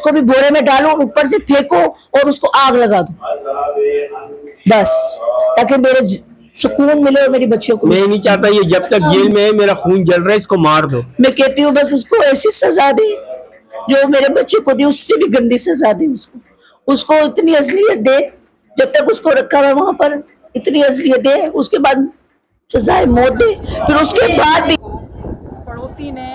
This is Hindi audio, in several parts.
उसको भी बोरे में डालो, ऊपर से फेंको और उसको आग लगा दो, बस, ताकि मेरे सुकून मिले और मेरी बच्चियों को। मैं नहीं चाहता ये जब तक जेल में है, मेरा खून जल रहा है, इसको मार दो। मैं कहती हूँ बस उसको ऐसी सजा दे जो मेरे बच्चे को दी, उससे भी गंदी सजा दे उसको इतनी असलियत दे, जब तक उसको रखा हुआ वहां पर इतनी असलियत दे, उसके बाद सजाए मौत दे, फिर उसके बाद भी। उस पड़ोसी ने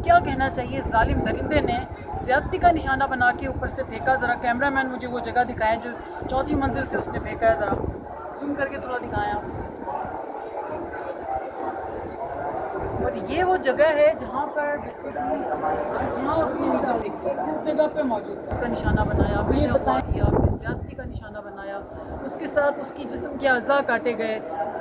क्या कहना चाहिए, जालिम दरिंदे ने ज्यादती का निशाना बना के ऊपर से फेंका। ज़रा कैमरामैन मुझे वो जगह दिखाएं जो चौथी मंजिल से उसने फेंका है, ज़रा जूम करके थोड़ा दिखाएं आप। और ये वो जगह है जहाँ पर यहाँ उसने नीचे फेंकी, इस जगह पे मौजूद का निशाना बनाया, ये बताया किया, ज्यादती का निशाना बनाया, उसके साथ उसकी जिस्म के अज़ा काटे गए,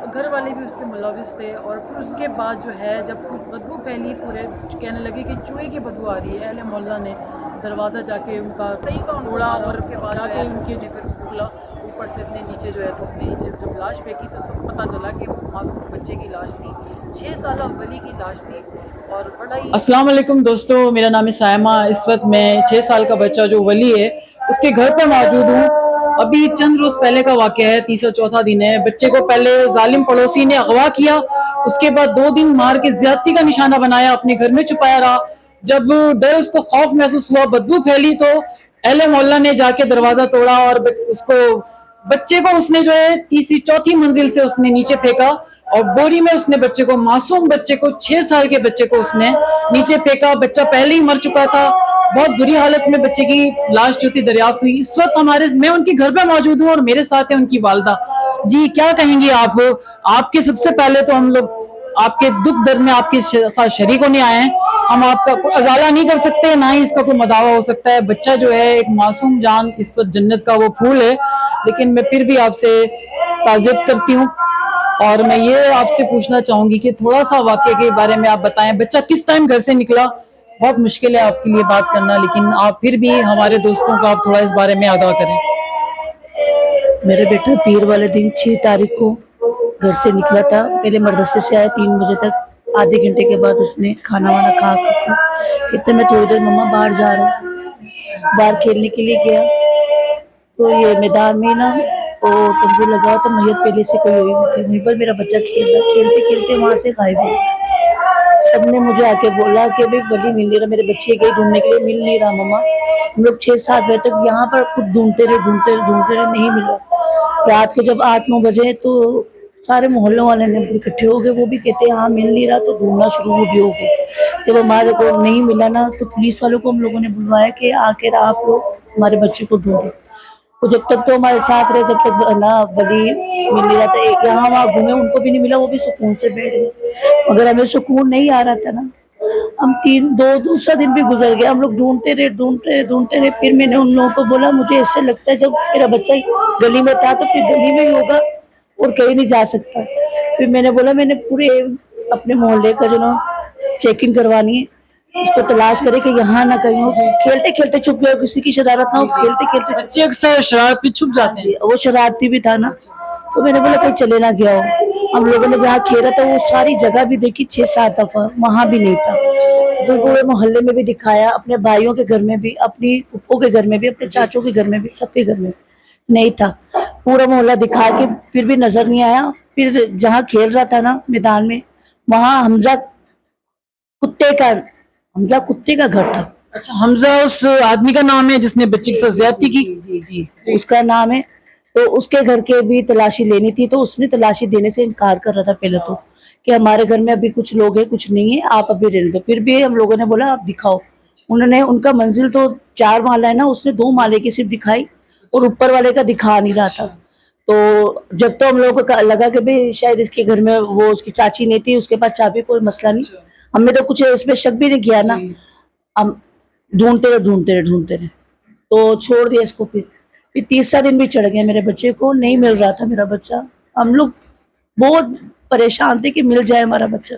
घर वाले भी उसके मुलविस थे। और फिर उसके बाद जो है जब कुछ बदबू फैली, पूरे कहने लगे कि चूहे की बदबू आ रही है, अहले मोहल्ला ने दरवाज़ा जाके उनका सही का तोड़ा और उसके बाद जाके उनके जो फिर खुला ऊपर से इतने नीचे जो है, तो उसने नीचे जब लाश फेंकी तो सब पता चला कि वो मासूम बच्चे की लाश थी, 6 साल वली की लाश थी। और बड़ा ही अस्सलाम वालेकुम दोस्तों, मेरा नाम है सायमा। इस वक्त मैं 6 साल का बच्चा जो वली है उसके घर पर मौजूद हूँ। अभी चंद रोज पहले का वाक़या है, तीसरा चौथा दिन है। बच्चे को पहले जालिम पड़ोसी ने अगवा किया, उसके बाद 2 दिन मार के ज्यादती का निशाना बनाया, अपने घर में छुपाया रहा। जब डर उसको खौफ महसूस हुआ, बदबू फैली, तो अहले मोहल्ला ने जाके दरवाजा तोड़ा और उसको बच्चे को उसने जो है तीसरी चौथी मंजिल से उसने नीचे फेंका और बोरी में उसने बच्चे को, मासूम बच्चे को, 6 साल के बच्चे को उसने नीचे फेंका। बच्चा पहले ही मर चुका था, बहुत बुरी हालत में बच्चे की लाश जो थी दरियाफ्त हुई। इस वक्त मैं उनके घर पे मौजूद हूँ और मेरे साथ है उनकी वालदा जी। क्या कहेंगी आप? आपके सबसे पहले तो हम लोग आपके दुख दर्द में आपके साथ शरीक होने आए हैं। हम आपका कोई अजाला नहीं कर सकते, ना ही इसका कोई मदावा हो सकता है। बच्चा जो है एक मासूम जान, इस वक्त जन्नत का वो फूल है, लेकिन मैं फिर भी आपसे ताज़ियत करती हूँ और मैं ये आपसे पूछना चाहूंगी कि थोड़ा सा वाक़े के बारे में आप बताएं। बच्चा किस टाइम घर से निकला? बहुत मुश्किल है आपके लिए बात करना, लेकिन आप फिर भी हमारे दोस्तों को आप थोड़ा इस बारे में आगाह करें। मेरा बेटा पीर वाले दिन 6 तारीख को घर से निकला था। पहले मदरसे से आया 3 बजे तक, आधे घंटे के बाद उसने खाना वाना खा कहते मैं थोड़ी देर मम्मा बाहर जा रहा हूँ। बाहर खेलने के लिए गया तो ये मैदान में ना वो तंबू लगा तो मैयत पहले से कोई हुई नहीं थी, वहीं पर मेरा बच्चा खेल रहा, खेलते खेलते वहां से गायब हो। सबने मुझे आके बोला कि भाई वली मिल नहीं रहा, मेरे बच्चे गए ढूंढने के लिए, मिल नहीं रहा मम्मा। हम लोग 6-7 बजे तक यहाँ पर खुद ढूंढते रहे, नहीं मिला। रात को जब 8-9 बजे तो सारे मोहल्लों वाले ने इकट्ठे हो गए, वो भी कहते हैं हाँ मिल नहीं रहा, तो ढूंढना शुरू भी हो गए। जब हमारे को नहीं मिला ना तो पुलिस वालों को हम लोगों ने बुलवाया कि आकर आप लोग हमारे बच्चे को ढूंढे। तो जब तक तो हमारे साथ रहे, जब तक ना वली मिल नहीं रहा था, यहाँ वहाँ घूमे, उनको भी नहीं मिला, वो भी सुकून से बैठ गए। मगर हमें सुकून नहीं आ रहा था ना। हम दूसरा दिन भी गुजर गया, हम लोग ढूंढते रहे। फिर मैंने उन लोगों को बोला मुझे ऐसे लगता है जब मेरा बच्चा गली में था तो फिर गली में ही होगा और कहीं नहीं जा सकता। फिर मैंने बोला मैंने पूरे अपने मोहल्ले का जो ना चेकिंग करवानी है, उसको तलाश करे कि यहाँ ना कहीं हो। खेलते खेलते छुप गया, किसी की शरारत ना हो, खेलते खेलते बच्चे अक्सर शरारत पे छुप जाते हैं, वो शरारती भी था ना। तो मैंने बोला कहीं चले ना गया हो। हम लोगों ने जहाँ खेला था वो सारी जगह भी देखी 6-7 दफा, वहां भी नहीं था। तो पूरे मोहल्ले में भी दिखाया, अपने भाइयों के घर में भी, अपनी पुप्पो के घर में भी, अपने चाचों के घर में भी, सबके घर में नहीं था। पूरा मोहल्ला दिखा के फिर भी नजर नहीं आया। फिर जहाँ खेल रहा था ना मैदान में, वहां हमजा कुत्ते का घर था। अच्छा, हमजा उस आदमी का नाम है जिसने बच्चे के साथ ज्यादती की? जी, उसका नाम है। तो उसके घर के भी तलाशी लेनी थी, तो उसने तलाशी देने से इनकार कर रहा था पहले तो, कि हमारे घर में अभी कुछ लोग हैं, कुछ नहीं है, आप अभी रहने दो। फिर भी हम लोगों ने बोला आप दिखाओ। उन्होंने, उनका मंजिल तो 4 माला है ना, उसने 2 माले की सिर्फ दिखाई और ऊपर वाले का दिखा नहीं रहा था। तो जब तो हम लोगों को लगा कि भाई शायद इसके घर में वो उसकी चाची नहीं थी, उसके पास चाबी, कोई मसला नहीं, हमने तो कुछ इसमें शक भी नहीं किया ना। हम ढूंढते रहे तो छोड़ दिया इसको। फिर तीसरा दिन भी चढ़ गया, मेरे बच्चे को नहीं मिल रहा था मेरा बच्चा। हम लोग बहुत परेशान थे कि मिल जाए हमारा बच्चा।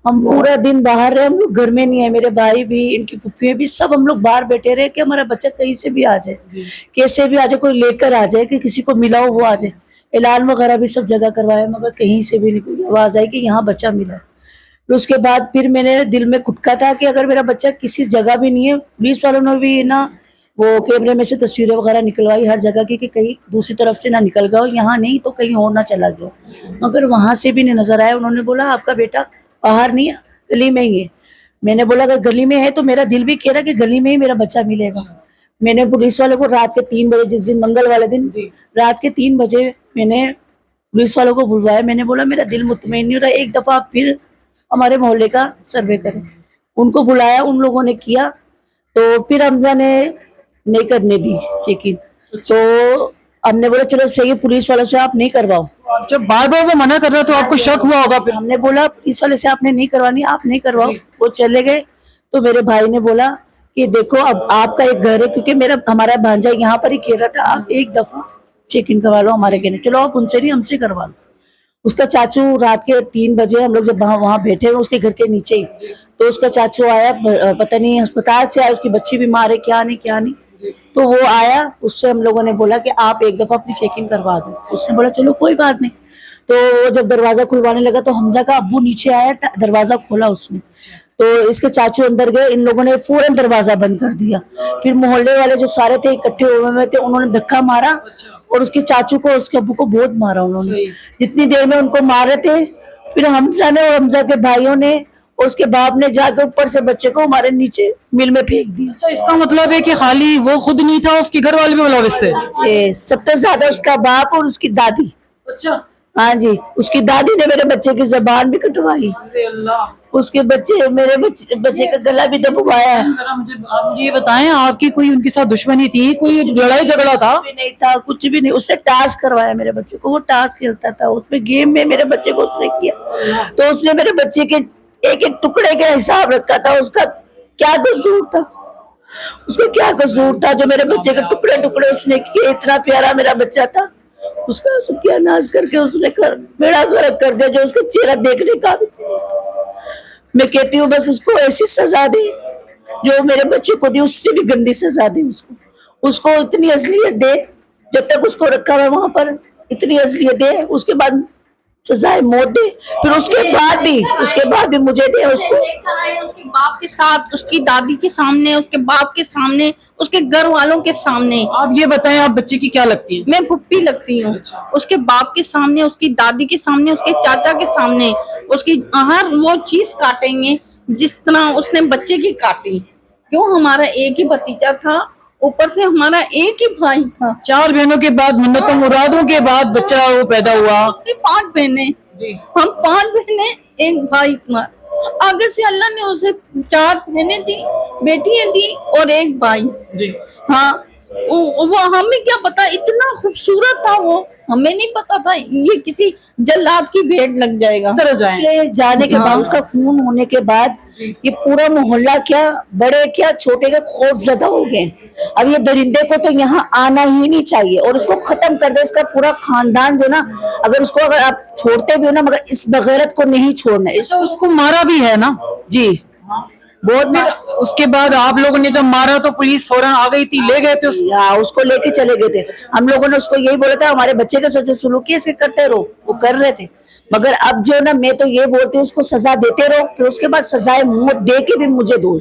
हम पूरा दिन बाहर रहे, हम लोग घर में नहीं है, मेरे भाई भी, इनकी फुफ्फियाँ भी, सब हम लोग बाहर बैठे रहे कि हमारा बच्चा कहीं से भी आ जाए, कैसे भी आ जाए, कोई लेकर आ जाए, कि किसी को मिला हो वो आ जाए। ऐलान वगैरह भी सब जगह करवाया, मगर कहीं से भी नहीं कोई आवाज आई कि यहाँ बच्चा मिला। फिर उसके बाद फिर मैंने दिल में खुटका था कि अगर मेरा बच्चा किसी जगह भी नहीं है, पुलिस वालों ने भी ना वो कैमरे में से तस्वीरें वगैरह निकलवाई हर जगह की कि कहीं दूसरी तरफ से ना निकल गया हो, यहाँ नहीं तो कहीं और ना चला गया हो, मगर वहां से भी नहीं नजर आया। उन्होंने बोला आपका बेटा बाहर नहीं है, गली में ही है। मैंने बोला अगर गली में है तो मेरा दिल भी कह रहा कि गली में ही मेरा बच्चा मिलेगा। मैंने पुलिस वालों को रात के 3 बजे, जिस दिन मंगल वाले दिन रात के 3 बजे मैंने पुलिस वालों को बुलवाया। मैंने बोला मेरा दिल मुतमईन नहीं हो रहा, एक दफा आप फिर हमारे मोहल्ले का सर्वे करें। उनको बुलाया, उन लोगों ने किया, तो फिर हमजा ने नहीं करने दी चेकिंग। तो हमने बोला चलो सही है, पुलिस वालों से आप नहीं करवाओ। जब बार बार वो मना कर रहा तो आपको शक हुआ होगा फिर? हमने बोला पुलिस वाले से आपने नहीं करवानी, आप नहीं करवाओ। वो चले गए। तो मेरे भाई ने बोला कि देखो अब आपका एक घर है, क्योंकि हमारा भांजा यहाँ पर ही खेल रहा था, आप एक दफा चेक इन करवा लो हमारे कहने। चलो आप उनसे नहीं, हमसे करवा लो। उसका चाचू रात के 3 बजे हम लोग जब वहां बैठे हुए उसके घर के नीचे ही, तो उसका चाचू आया, पता नहीं अस्पताल से आया, उसकी बच्ची बीमार है, क्या नहीं। तो वो आया, उससे हम लोगों ने बोला कि आप एक दफा अपनी चेकिंग करवा दो। उसने बोला चलो कोई बात नहीं। तो वो जब दरवाजा खुलवाने लगा तो हमजा का अब्बू नीचे आया, दरवाजा खोला उसने, तो इसके चाचू अंदर गए, इन लोगों ने फौरन दरवाजा बंद कर दिया। फिर मोहल्ले वाले जो सारे थे इकट्ठे हुए थे, उन्होंने धक्का मारा और उसके चाचू को, उसके अब्बू को बहुत मारा उन्होंने। जितनी देर में उनको मार रहे थे, फिर हमजा ने और हमजा के भाइयों ने और उसके बाप ने जाकर ऊपर से बच्चे को हमारे नीचे मिल में फेंक दिया। अच्छा, इसका मतलब है कि खाली वो खुद नहीं था, उसके घर वाले भी मुलविस थे? सबसे ज्यादा उसका बाप और उसकी दादी। अच्छा। हाँ जी, उसकी दादी ने मेरे बच्चे की जबान भी कटवाई, उसके मेरे बच्चे का गला भी दबवाया। आप मुझे ये बताएं, आपकी कोई उनके साथ दुश्मनी थी, कोई लड़ाई झगड़ा था? भी नहीं था, कुछ भी नहीं। उसने टास्क करवाया मेरे बच्चे को, वो टास्क खेलता था, उसमें गेम में मेरे बच्चे को उसने किया। तो उसने मेरे बच्चे के एक एक टुकड़े का हिसाब रखा था। उसका क्या कसूर था, जो मेरे बच्चे के टुकड़े टुकड़े उसने किए। इतना प्यारा मेरा बच्चा था, उसका सत्यानाश करके उसने बेड़ा गर्क कर दिया, जो उसका चेहरा देखने का भी नहीं था। मैं कहती हूँ बस उसको ऐसी सजा दे जो मेरे बच्चे को दी, उससे भी गंदी सजा दे उसको इतनी असलियत दे। जब तक उसको रखा हुआ वहां पर इतनी असलियत दे, उसके बाद सजाए मौत दे, फिर उसके बाद भी मुझे दे उसको। उसके बाप के साथ, उसकी दादी के सामने, उसके बाप के सामने, उसके घर वालों के सामने। आप ये बताएं, आप बच्चे की क्या लगती है? मैं फुप्पी लगती हूँ। उसके बाप के सामने, उसकी दादी के सामने, उसके चाचा के सामने उसकी हर वो चीज काटेंगे जिस तरह उसने बच्चे की काटी। क्यों? हमारा एक ही भतीजा था, ऊपर से हमारा एक ही भाई था। 4 बहनों के बाद, मन्नतों मुरादों के बाद बच्चा वो पैदा हुआ। 5 बहनें, हम 5 बहनें, एक भाई था। आगे से अल्लाह ने उसे 4 बहनें दी, बेटियां दी और एक भाई। हाँ, वो हमें क्या पता, इतना खूबसूरत था वो, हमें नहीं पता था ये किसी जल्लाद की भेंट लग जाएगा। जाने के बाद, उसका खून होने के बाद ये पूरा मोहल्ला क्या, बड़े क्या छोटे क्या, खौफजदा हो गए। अब ये दरिंदे को तो यहाँ आना ही नहीं चाहिए और उसको खत्म कर दे। इसका पूरा खानदान जो ना, अगर आप छोड़ते भी हो ना, मगर इस बगैरत को नहीं छोड़ना। उसको मारा भी है ना? जी, बहुत। उसके बाद आप लोगों ने जब मारा तो पुलिस फौरन आ गई थी, ले गए थे उसको लेके चले गए थे। हम लोगों ने उसको यही बोला था हमारे बच्चे के साथ जो सलूकी ऐसे करते रहो, वो कर रहे थे। मगर अब जो ना, मैं तो ये बोलती हूँ उसको सजा देते रहो, फिर उसके बाद सजाए मौत दे के भी मुझे दो,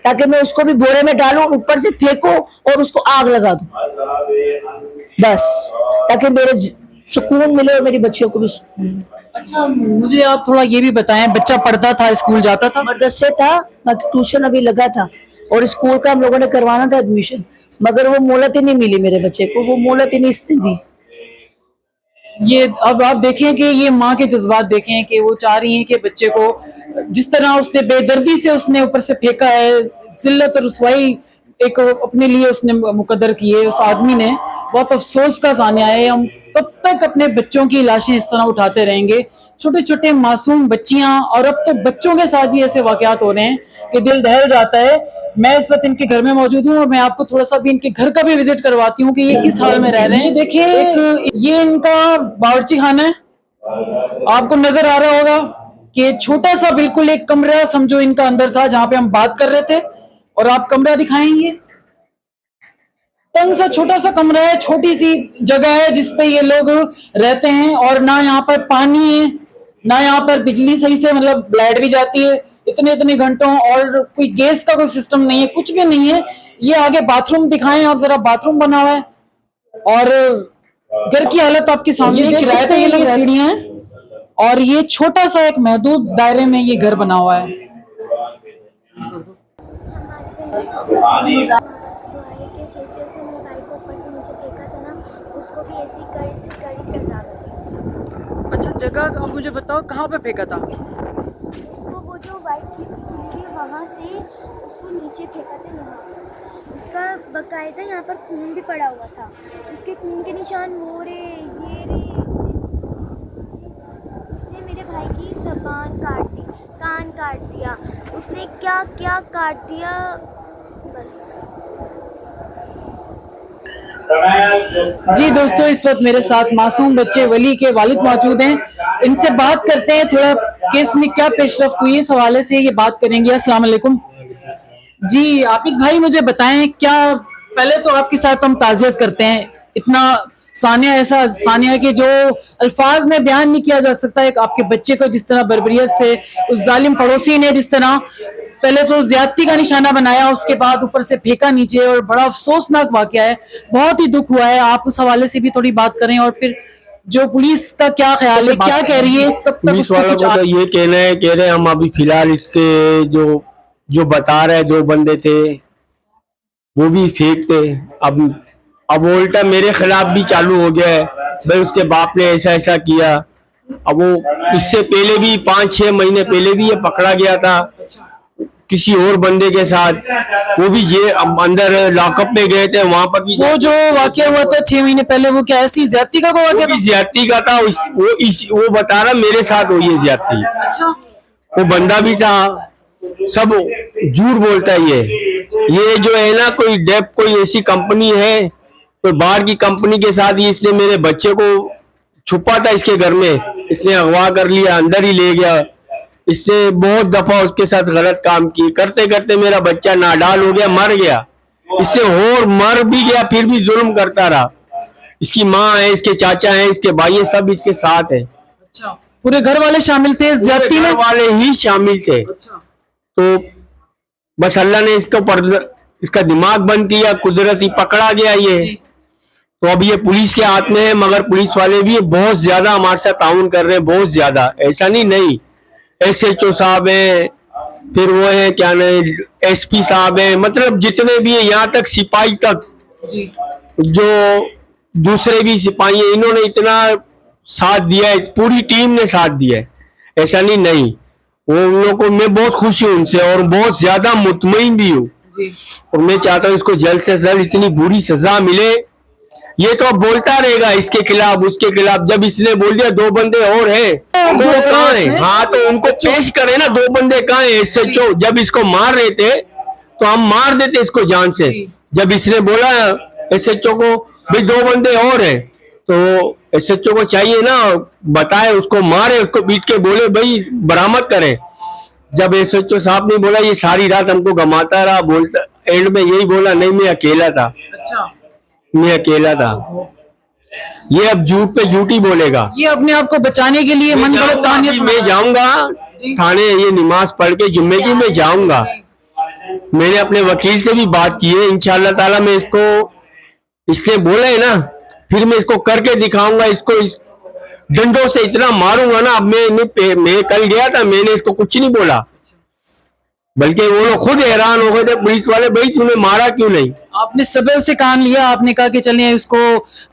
ताकि मैं उसको भी बोरे में डालूं, ऊपर से फेंको और उसको आग लगा दूं, बस, ताकि मेरे सुकून मिले और मेरी बच्चियों को भी सुकून मिले। अच्छा, मुझे आप थोड़ा ये भी बताएं, बच्चा पढ़ता था, स्कूल जाता था? मदरसे था, बाकी ट्यूशन अभी लगा था और स्कूल का हम लोगों ने करवाना था एडमिशन, मगर वो मोहलत ही नहीं मिली मेरे बच्चे को, वो मोहलत ही नहीं दी। ये अब आप देखें कि ये माँ के जज्बात देखें कि वो चाह रही हैं कि बच्चे को, जिस तरह उसने बेदर्दी से उसने ऊपर से फेंका है, जिल्लत और रुसवाई एक अपने लिए उसने मुकद्दर की है उस आदमी ने। बहुत अफसोस का सामने आया है। हम कब तक अपने बच्चों की लाशें इस तरह उठाते रहेंगे? छोटे छोटे मासूम बच्चियां, और अब तो बच्चों के साथ भी ऐसे वाकयात हो रहे हैं कि दिल दहल जाता है। मैं इस वक्त इनके घर में मौजूद हूँ और मैं आपको थोड़ा सा भी इनके घर का भी विजिट करवाती हूँ कि ये किस हाल में रह रहे हैं। देखिए, ये इनका बावर्ची खाना है, आपको नजर आ रहा होगा कि छोटा सा बिल्कुल एक कमरा समझो इनका अंदर था जहां पे हम बात कर रहे थे, और आप कमरा दिखाएंगे, तंग सा छोटा सा कमरा है, छोटी सी जगह है जिसपे ये लोग रहते हैं, और ना यहाँ पर पानी है, ना यहाँ पर बिजली सही से, मतलब लाइट भी जाती है इतने इतने घंटों, और कोई गैस का कोई सिस्टम नहीं है, कुछ भी नहीं है। ये आगे बाथरूम दिखाएं आप जरा, बाथरूम बना हुआ है और घर की हालत आपके सामने है। किराए पे ये सीढ़ियां हैं और ये छोटा सा एक महदूद दायरे में ये घर बना हुआ है। दुआई के जैसे उसने मेरे भाई को ऊपर से नीचे फेंका था ना, उसको भी ऐसी कड़ी सजा मिली। अच्छा, जगह अब मुझे बताओ कहाँ पे फेंका था? उसको वो जो वाइट खिड़की खुली थी वहाँ से उसको नीचे फेंका था। यहाँ उसका बकायदा यहाँ पर खून भी पड़ा हुआ था, उसके खून के निशान वो रे ये रे। उसने मेरे भाई की ज़बान काट दी, कान काट दिया, उसने क्या क्या काट दिया बस। जी दोस्तों, इस वक्त मेरे साथ मासूम बच्चे वली के वालिद मौजूद हैं। इनसे बात करते हैं, थोड़ा केस में क्या पेशरफ्त हुई है इस हवाले से ये बात करेंगे। अस्सलाम वालेकुम जी। आबिद भाई मुझे बताएं, क्या पहले तो आपके साथ हम ताज़ियत करते हैं, इतना सानिया, ऐसा सानिया के जो अल्फाज में बयान नहीं किया जा सकता। एक आपके बच्चे को जिस तरह बर्बरियत से उस जालिम पड़ोसी ने जिस तरह पहले तो ज्यादती का निशाना बनाया, उसके बाद ऊपर से फेंका नीचे, और बड़ा अफसोसनाक वाकया है, बहुत ही दुख हुआ है। आप उस हवाले से भी थोड़ी बात करें, और फिर जो पुलिस का क्या ख्याल है, क्या कह रही है, कब तक पुलिस उसको वालों कुछ को तो ये कह रहे हैं हम अभी फिलहाल इसके जो बता रहे 2 बंदे थे वो भी फेक थे। अब उल्टा मेरे खिलाफ भी चालू हो गया है, भाई उसके बाप ने ऐसा ऐसा किया। अब वो इससे पहले भी 5-6 महीने पहले भी ये पकड़ा गया था किसी और बंदे के साथ, वो भी ये अंदर लॉकअप में गए थे, वहां पर भी वो जो वाकया हुआ था 6 महीने पहले, वो क्या ऐसी ज्यादती का वाकया था? ज्यादती का था। वो बता रहा मेरे साथ हुई है ज्यादती। अच्छा, वो बंदा भी था, सब झूठ बोलता है। ये जो है ना, कोई ऐसी कंपनी है, कोई बाहर की कंपनी के साथ ही इसने मेरे बच्चे को छुपा था इसके घर में, इसने अगवा कर लिया, अंदर ही ले गया। इससे बहुत दफा उसके साथ गलत काम किए, करते करते मेरा बच्चा नाडाल हो गया, मर गया। इससे और मर भी गया, फिर भी जुल्म करता रहा। इसकी माँ है, इसके चाचा है, इसके भाई है, सब इसके साथ है। अच्छा, पूरे घर वाले शामिल थे इस ज्यादती में? घर वाले ही शामिल थे। अच्छा, तो बस अल्लाह ने इसका दिमाग बंद किया, कुदरती पकड़ा गया ये। तो अब ये पुलिस के हाथ में है, मगर पुलिस वाले भी बहुत ज्यादा हमारे साथ ताउन कर रहे हैं, बहुत ज्यादा। ऐसा नहीं SHO साहब है, फिर वो है क्या नहीं SP साहब है, मतलब जितने भी है, यहाँ तक सिपाही तक जो दूसरे भी सिपाही है, इन्होंने इतना साथ दिया है, पूरी टीम ने साथ दिया है। ऐसा नहीं वो उन लोगों को मैं बहुत खुश हूँ उनसे, और बहुत ज्यादा मुतमईन भी हूँ। और मैं चाहता हूँ इसको जल्द से जल्द इतनी बुरी सजा मिले। ये तो अब बोलता रहेगा इसके खिलाफ उसके खिलाफ, जब इसने बोल दिया 2 बंदे और हैं, तो कहाँ है? हाँ, तो उनको पेश करे ना, 2 बंदे कहाँ है? SHO जब इसको मार रहे थे तो हम मार देते इसको जान से। जब इसने बोला SHO को भाई 2 बंदे और हैं, तो SHO को चाहिए ना बताए, उसको मारे, उसको बीच के बोले भाई बरामद करें। जब SHO साहब ने बोला, ये सारी रात हमको घमाता रहा, बोलता एंड में यही बोला, नहीं मैं अकेला था। अच्छा, मैं अकेला था। ये अब झूठ पे झूठ ही बोलेगा। ये अपने आप को बचाने के लिए मन गलत कहानी। मैं जाऊंगा थाने, ये नमाज पढ़ के जुम्मे की मैं जाऊंगा। मैंने अपने वकील से भी बात की है, इंशाअल्लाह ताला मैं इससे बोला है ना, फिर मैं इसको करके दिखाऊंगा। इसको इस डंडों से इतना मारूंगा ना। अब मैं कल गया था, मैंने इसको कुछ नहीं बोला, बल्कि वो लोग खुद हैरान हो गए थे पुलिस वाले, भाई तूने मारा क्यों नहीं? आपने सबर से काम लिया, आपने कहा कि चलिए इसको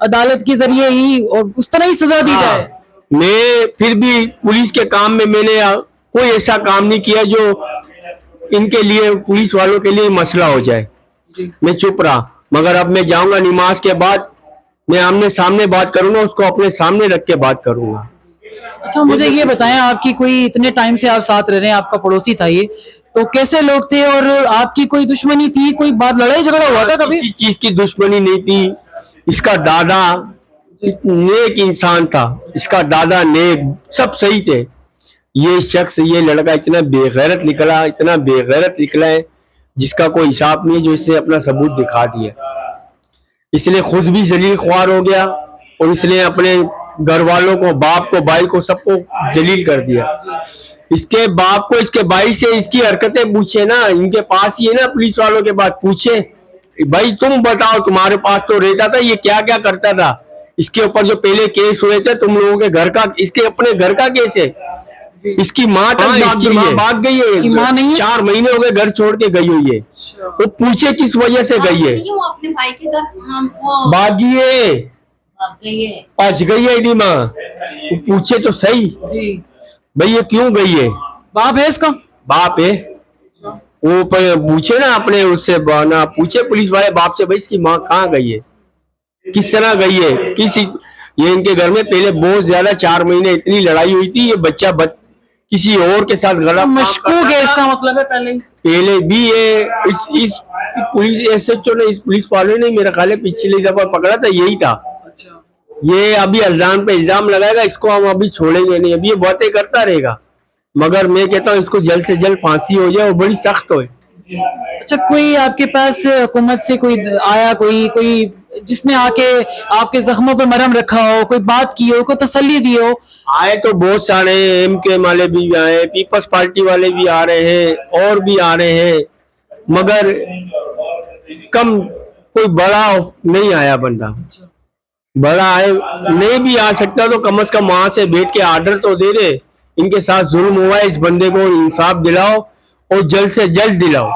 अदालत के जरिए ही और उस तरह ही सजा दी जाए। मैं फिर भी पुलिस के काम में मैंने कोई ऐसा काम नहीं किया जो इनके लिए, पुलिस वालों के लिए मसला हो जाए। मैं चुप रहा, मगर अब मैं जाऊंगा नमाज के बाद, मैं आमने सामने बात करूंगा, उसको अपने सामने रख के बात करूंगा। अच्छा, मुझे ये बताएं, आपकी कोई इतने टाइम से आप साथ रह रहे हैं, आपका पड़ोसी था ये, तो कैसे लोग थे और आपकी कोई दुश्मनी थी, कोई बात लड़ाई झगड़ा हुआ था कभी? किसी चीज की दुश्मनी नहीं थी। इसका दादा नेक इंसान था, इसका दादा नेक, सब सही थे। ये शख्स, ये लड़का इतना बेगैरत निकला है जिसका कोई हिसाब नहीं, जो इसने अपना सबूत दिखा दिया। इसलिए खुद भी जलील ख्वार हो गया और इसने अपने घर वालों को, बाप को, भाई को, सबको जलील कर दिया। इसके बाप को, इसके भाई से इसकी हरकतें पूछे ना, इनके पास ही है ना, पुलिस वालों के पास पूछे, भाई तुम बताओ, तुम्हारे पास तो रहता था, ये क्या क्या करता था। इसके ऊपर जो पहले केस हुए थे तुम लोगों के घर का, इसके अपने घर का केस है। इसकी माँ इसकी माँ भाग गई है, माँ नहीं है? 4 महीने हो गए घर छोड़ के गई हुई है। वो पूछे किस वजह से गई है, वो अपने भाई के घर भागी है, गई है। पहुंच गई है इनकी माँ। वो पूछे तो सही जी, भाई ये क्यों गई है, बाप है इसका? बाप है। वो पूछे ना अपने उससे ना, पूछे पुलिस वाले बाप से, भाई इसकी माँ कहाँ गई है, किस तरह गई है, ये इनके घर में पहले बहुत ज्यादा 4 महीने इतनी लड़ाई हुई थी, ये बच्चा किसी और के साथ गलत मशकूक है इसका मतलब है पहले भी है। इस पुलिस SHO ने, इस पुलिस वाले ने मेरा ख्याल है पिछली दफा पकड़ा था, यही था। ये अभी अल्जाम पे इल्जाम लगाएगा, इसको हम अभी छोड़ेंगे नहीं, अभी ये बातें करता रहेगा, मगर मैं कहता हूँ इसको जल्द से जल्द फांसी हो जाए और बड़ी सख्त हो। अच्छा, कोई आपके पास हुकूमत से कोई आया, कोई जिसने आके आपके जख्मों पे मरहम रखा हो, कोई बात की हो, कोई तसल्ली दी हो? आए तो बहुत सारे, MK वाले भी आए, पीपल्स पार्टी वाले भी आ रहे हैं, और भी आ रहे हैं, मगर कम, कोई बड़ा नहीं आया बंदा। बड़ा आए नहीं भी आ सकता तो कम से कम वहां से बैठ के आर्डर तो दे दे, इनके साथ जुल्म हुआ है, इस बंदे को इंसाफ दिलाओ और जल्द से जल्द दिलाओ,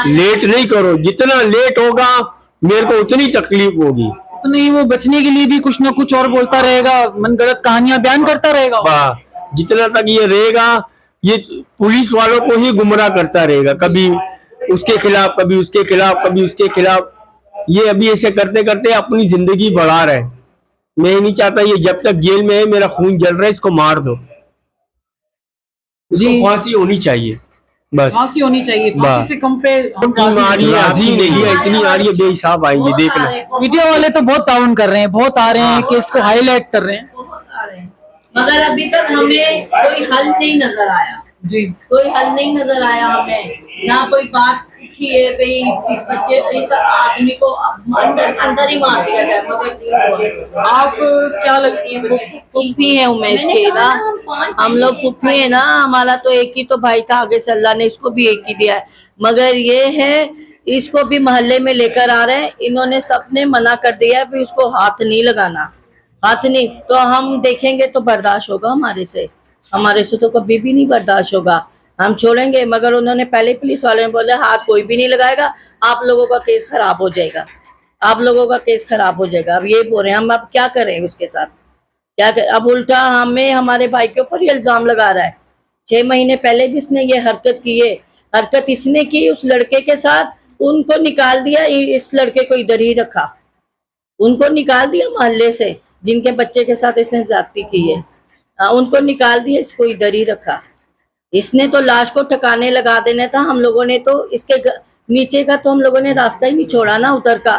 लेट नहीं करो। जितना लेट होगा मेरे को उतनी तकलीफ होगी। तो नहीं, वो बचने के लिए भी कुछ ना कुछ और बोलता रहेगा, मनगढ़ंत कहानियां बयान करता रहेगा। जितना तक ये रहेगा, ये पुलिस वालों को ही गुमराह करता रहेगा, कभी उसके खिलाफ, कभी उसके खिलाफ, कभी उसके खिलाफ। ये अभी ऐसे करते करते अपनी जिंदगी बढ़ा रहे। मैं नहीं चाहता ये जब तक जेल में है, मेरा खून जल रहा है, इसको मार दो, इसको फांसी होनी चाहिए, बस फांसी होनी चाहिए, फांसी से कम पे हम राजी नहीं है, इतनी आ रही है, बेहिसाब आएंगे, देखना। मीडिया वाले तो बहुत ताउन कर रहे हैं, बहुत आ रहे हैं, केस को हाईलाइट कर रहे हैं, मगर अभी तक हमें कोई हल नहीं नजर आया जी। कोई हल नहीं नजर आया हमें, ना कोई बात की है भाई इस बच्चे, इस आदमी को अंदर ही मार दिया जाए, मगर नहीं हुआ। आप क्या लगती है बच्चे की? पुप्पी है उमेश के ना, हम लोग पुप्पी है ना, हमारा तो एक ही तो भाई था, आगे से अल्लाह ने इसको भी एक ही दिया है, मगर ये है इसको भी मोहल्ले में लेकर आ रहे हैं, इन्होंने सबने मना कर दिया है भी उसको हाथ नहीं लगाना, हाथ नहीं, तो हम देखेंगे तो बर्दाश्त होगा हमारे से तो कभी भी नहीं बर्दाश्त होगा, हम छोड़ेंगे। मगर उन्होंने पहले पुलिस वाले ने बोला हाथ कोई भी नहीं लगाएगा, आप लोगों का केस खराब हो जाएगा, आप लोगों का केस खराब हो जाएगा। अब ये बोल रहे हैं, हम अब क्या करें उसके साथ, क्या करें? अब उल्टा हमें हमारे भाई के ऊपर ये इल्जाम लगा रहा है। 6 महीने पहले भी इसने ये हरकत की है, हरकत इसने की उस लड़के के साथ, उनको निकाल दिया, इस लड़के को इधर ही रखा, उनको निकाल दिया मोहल्ले से, जिनके बच्चे के साथ इसने ज्यादती की है, उनको निकाल दिया, इसको इधर ही रखा। इसने तो लाश को ठिकाने लगा देना था, हम लोगों ने तो इसके नीचे का तो हम लोगों ने रास्ता ही नहीं छोड़ा ना, उधर का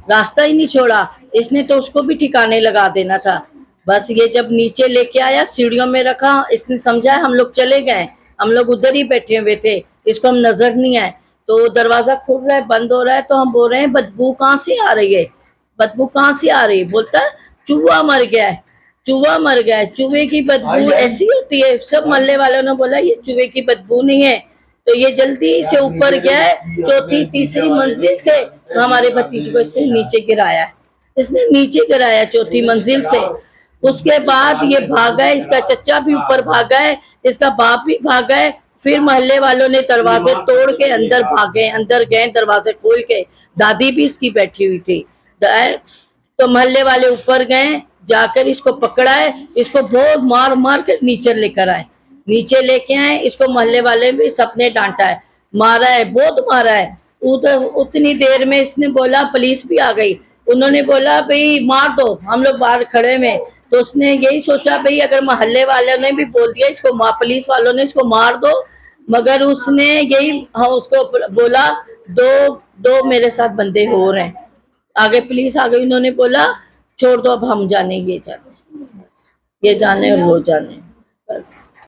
रास्ता ही नहीं छोड़ा, इसने तो उसको भी ठिकाने लगा देना था। बस ये जब नीचे लेके आया, सीढ़ियों में रखा, इसने समझा हम लोग चले गए, हम लोग उधर ही बैठे हुए थे, इसको हम नजर नहीं आए, तो दरवाजा खुल रहा है, बंद हो रहा है, तो हम बोल रहे हैं बदबू कहाँ से आ रही है, बदबू कहाँ से आ रही है? बोलता है चूहा मर गया है, चूहा मर गया है, चूहे की बदबू ऐसी होती है। सब मोहल्ले वालों ने बोला ये चूहे की बदबू नहीं है, तो ये जल्दी से ऊपर गया है, चौथी तीसरी मंजिल से हमारे भतीजे को इससे नीचे गिराया है, इसने नीचे गिराया चौथी मंजिल से। उसके बाद ये भागा है, इसका चचा भी ऊपर भागा है, इसका बाप भी भागा है, फिर मोहल्ले वालों ने दरवाजे तोड़ के अंदर भागे, अंदर गए दरवाजे खोल के, दादी भी इसकी बैठी हुई थी, तो मोहल्ले वाले ऊपर गए, जाकर इसको पकड़ा है, इसको बहुत मार मार कर नीचे लेकर आए, नीचे लेके आए, इसको मोहल्ले वाले भी सबने डांटा है, मारा है, बहुत मारा है। उतनी देर में इसने बोला, पुलिस भी आ गई, उन्होंने बोला भाई मार दो, हम लोग बाहर खड़े में, तो उसने यही सोचा भाई अगर मोहल्ले वालों ने भी बोल दिया इसको, पुलिस वालों ने इसको मार दो, मगर उसने यही उसको बोला दो मेरे साथ बंदे हो रहे हैं, आगे पुलिस आ गई, उन्होंने बोला छोड़ दो, अब हम जाने, ये जाने और वो जाने, बस।